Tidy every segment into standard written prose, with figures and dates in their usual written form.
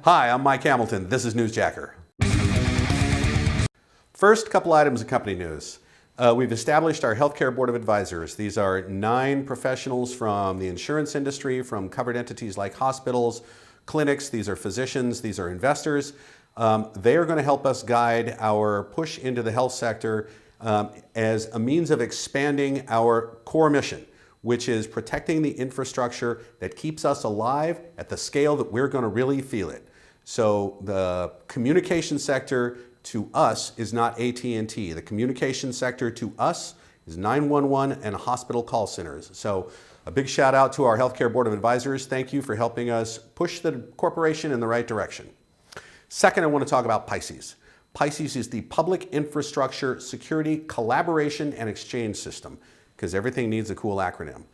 Hi, I'm Mike Hamilton. This is NewsJacker. First, couple items of company news. We've established our Healthcare Board of Advisors. These are 9 professionals from the insurance industry, from covered entities like hospitals, clinics. These are physicians, these are investors. They are going to help us guide our push into the health sector as a means of expanding our core mission, which is protecting the infrastructure that keeps us alive at the scale that we're going to really feel it. So the communication sector to us is not AT&T. The communication sector to us is 911 and hospital call centers. So a big shout out to our Healthcare Board of Advisors. Thank you for helping us push the corporation in the right direction. Second, I want to talk about PISCES. PISCES is the Public Infrastructure Security Collaboration and Exchange System, because everything needs a cool acronym.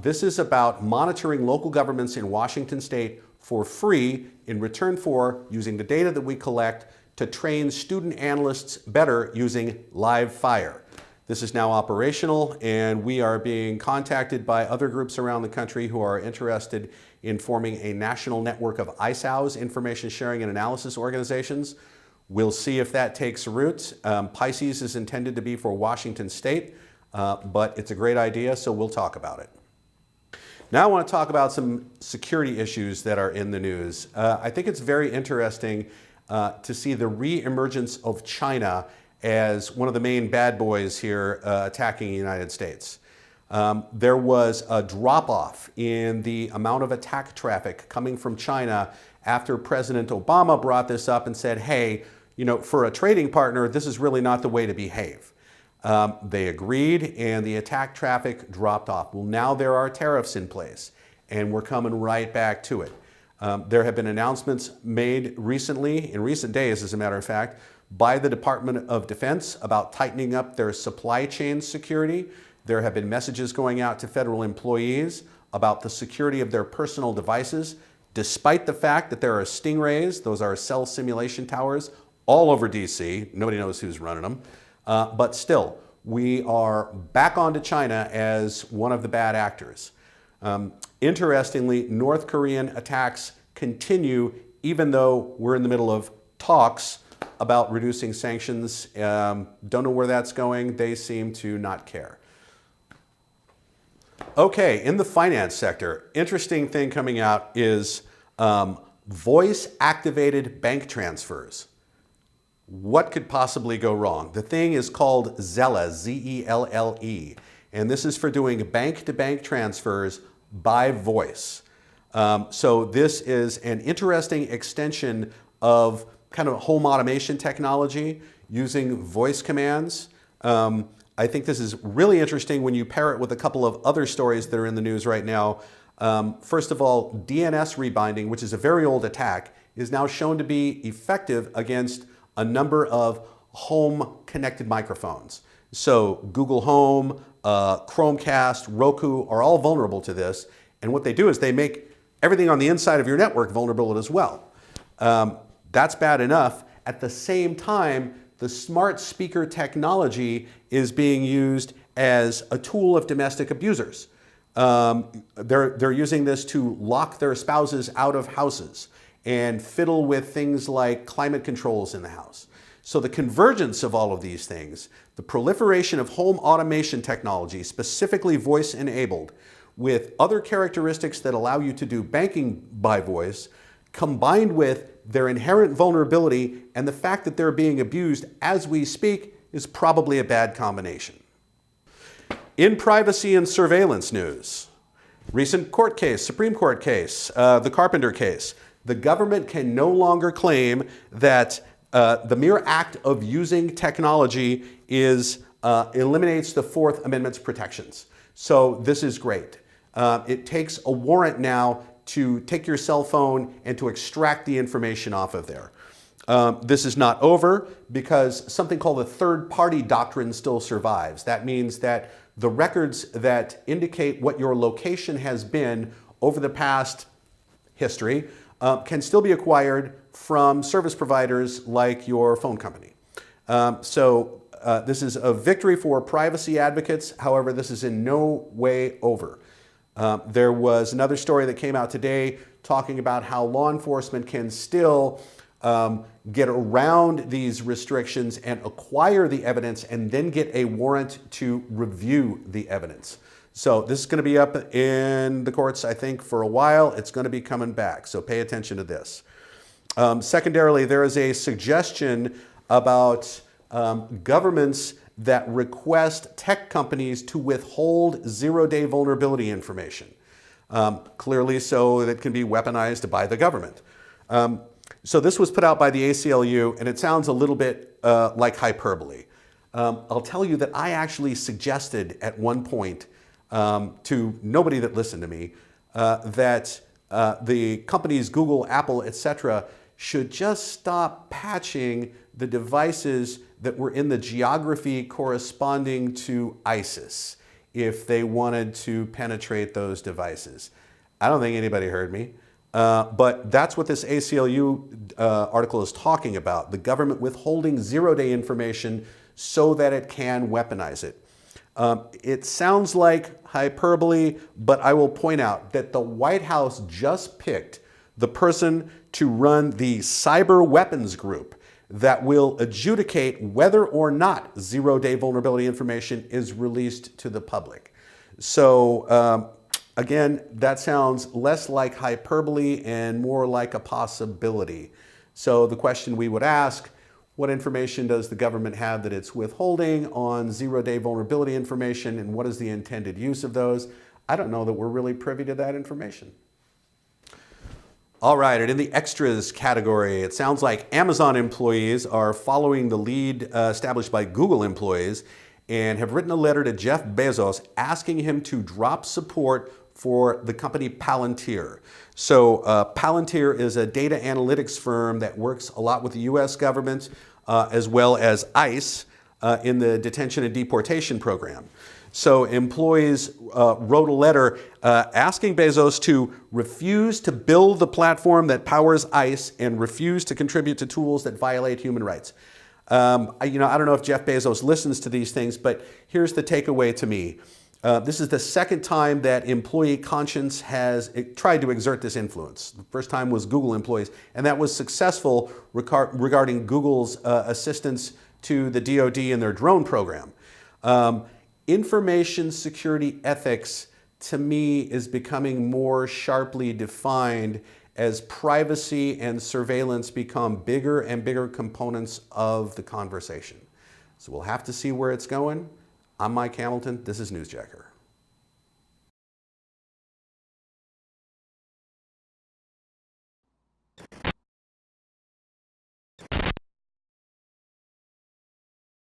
This is about monitoring local governments in Washington State for free in return for using the data that we collect to train student analysts better using live fire. This is now operational, and we are being contacted by other groups around the country who are interested in forming a national network of ISAOs, information sharing and analysis organizations. We'll see if that takes root. PISCES is intended to be for Washington State, but it's a great idea, so we'll talk about it. Now I want to talk about some security issues that are in the news. I think it's very interesting to see the re-emergence of China as one of the main bad boys here attacking the United States. There was a drop-off in the amount of attack traffic coming from China after President Obama brought this up and said, hey, you know, for a trading partner, this is really not the way to behave. They agreed, and the attack traffic dropped off. Well, now there are tariffs in place, and we're coming right back to it. There have been announcements made recently, in recent days as a matter of fact, by the Department of Defense about tightening up their supply chain security. There have been messages going out to federal employees about the security of their personal devices, despite the fact that there are stingrays, those are cell simulation towers, all over DC. Nobody knows who's running them. But still, we are back onto China as one of the bad actors. Interestingly, North Korean attacks continue even though we're in the middle of talks about reducing sanctions. Don't know where that's going. They seem to not care. Okay, in the finance sector, interesting thing coming out is voice-activated bank transfers. What could possibly go wrong? The thing is called Zelle, Z-E-L-L-E, and this is for doing bank-to-bank transfers by voice. So this is an interesting extension of kind of home automation technology using voice commands. I think this is really interesting when you pair it with a couple of other stories that are in the news right now. First of all, DNS rebinding, which is a very old attack, is now shown to be effective against a number of home connected microphones. So Google Home, Chromecast, Roku are all vulnerable to this. And what they do is they make everything on the inside of your network vulnerable as well. That's bad enough. At the same time, the smart speaker technology is being used as a tool of domestic abusers. They're using this to lock their spouses out of houses and fiddle with things like climate controls in the house. So the convergence of all of these things, the proliferation of home automation technology, specifically voice-enabled, with other characteristics that allow you to do banking by voice, combined with their inherent vulnerability and the fact that they're being abused as we speak, is probably a bad combination. In privacy and surveillance news, recent court case, Supreme Court case, the Carpenter case, the government can no longer claim that the mere act of using technology eliminates the Fourth Amendment's protections. So this is great. It takes a warrant now to take your cell phone and to extract the information off of there. This is not over because something called the third-party doctrine still survives. That means that the records that indicate what your location has been over the past history can still be acquired from service providers like your phone company. This is a victory for privacy advocates. However, this is in no way over. There was another story that came out today. talking about how law enforcement can still get around these restrictions and acquire the evidence and then get a warrant to review the evidence. So this is going to be up in the courts, I think, for a while. It's going to be coming back, so pay attention to this. Secondarily, there is a suggestion about governments that request tech companies to withhold zero-day vulnerability information, clearly so that it can be weaponized by the government. So this was put out by the ACLU, and it sounds a little bit like hyperbole. I'll tell you that I actually suggested at one point to nobody that listened to me that the companies, Google, Apple, etc., should just stop patching the devices that were in the geography corresponding to ISIS if they wanted to penetrate those devices. I don't think anybody heard me, but that's what this ACLU article is talking about, the government withholding zero-day information so that it can weaponize it. It sounds like hyperbole, but I will point out that the White House just picked the person to run the cyber weapons group that will adjudicate whether or not zero-day vulnerability information is released to the public. So again, that sounds less like hyperbole and more like a possibility. So the question we would ask, what information does the government have that it's withholding on zero-day vulnerability information, and what is the intended use of those? I don't know that we're really privy to that information. All right, and in the extras category, it sounds like Amazon employees are following the lead established by Google employees and have written a letter to Jeff Bezos asking him to drop support for the company Palantir. So Palantir is a data analytics firm that works a lot with the US government as well as ICE in the detention and deportation program. So employees wrote a letter asking Bezos to refuse to build the platform that powers ICE and refuse to contribute to tools that violate human rights. I don't know if Jeff Bezos listens to these things, but here's the takeaway to me. This is the second time that employee conscience has tried to exert this influence. The first time was Google employees, and that was successful regarding Google's assistance to the DoD in their drone program. Information security ethics, to me, is becoming more sharply defined as privacy and surveillance become bigger and bigger components of the conversation. So we'll have to see where it's going. I'm Mike Hamilton. This is NewsJacker.